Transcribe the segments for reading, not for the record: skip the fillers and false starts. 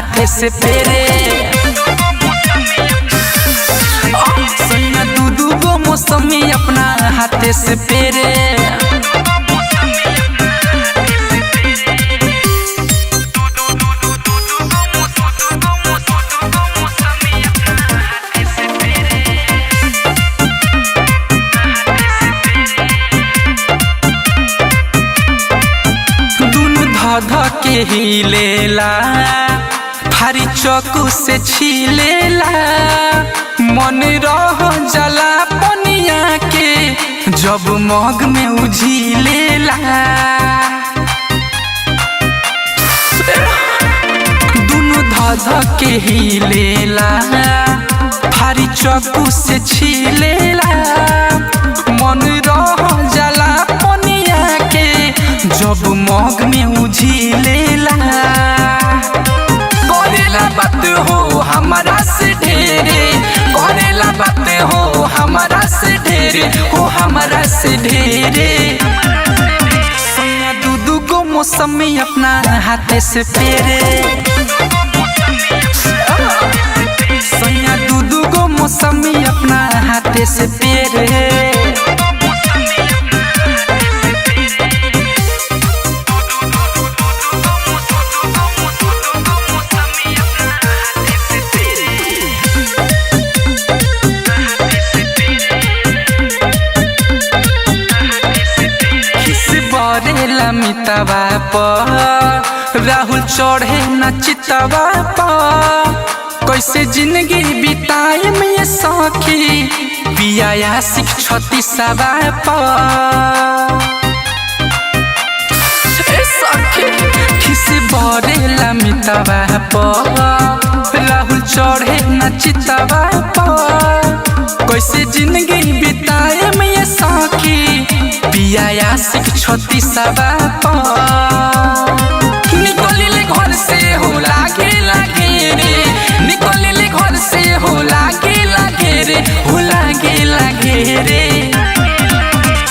हाथे से पेरे। सैया दू गो मौसमी अपना हाथे से पेरे। ध के ही लेला भारी चक्कू से छीलेला। मन रह जला पनिया के जब मग में उझिलेला। दुनु ध के ही लेला भारी चक्कू से छीलेला। मन रह जला पनिया के जब मग में उझिलेला। करेला बात हो हमारा से ढेरे, करेला बात हो हमारा से ढेरे, हो हमारा से ढेरे। सैया दू गो मौसमी अपना हाथे से पेरे। सैया दू गो मौसमी अपना हाथे से पेरे। बरेला मितवा पर राहुल चढ़े न चितवा पर। कैसे जिंदगी बिताए में सखी पिया सिख छती सवा पर। खिस बरेला मितवा पर राहुल चढ़े न चितवा पर। कैसे जिंदगी बिताए में सखी पिया सिख छती सवा पर। निकलिले घर से हो लागे लागे रे, निकलिले घर से हो लागे लागे रे, हो लागे लागे रे।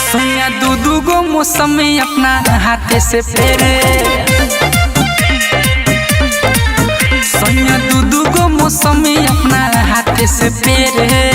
सैया दू गो मौसमी अपना हाथे से पेरे। सैया दू गो मौसमी अपना हाथे से पेरे।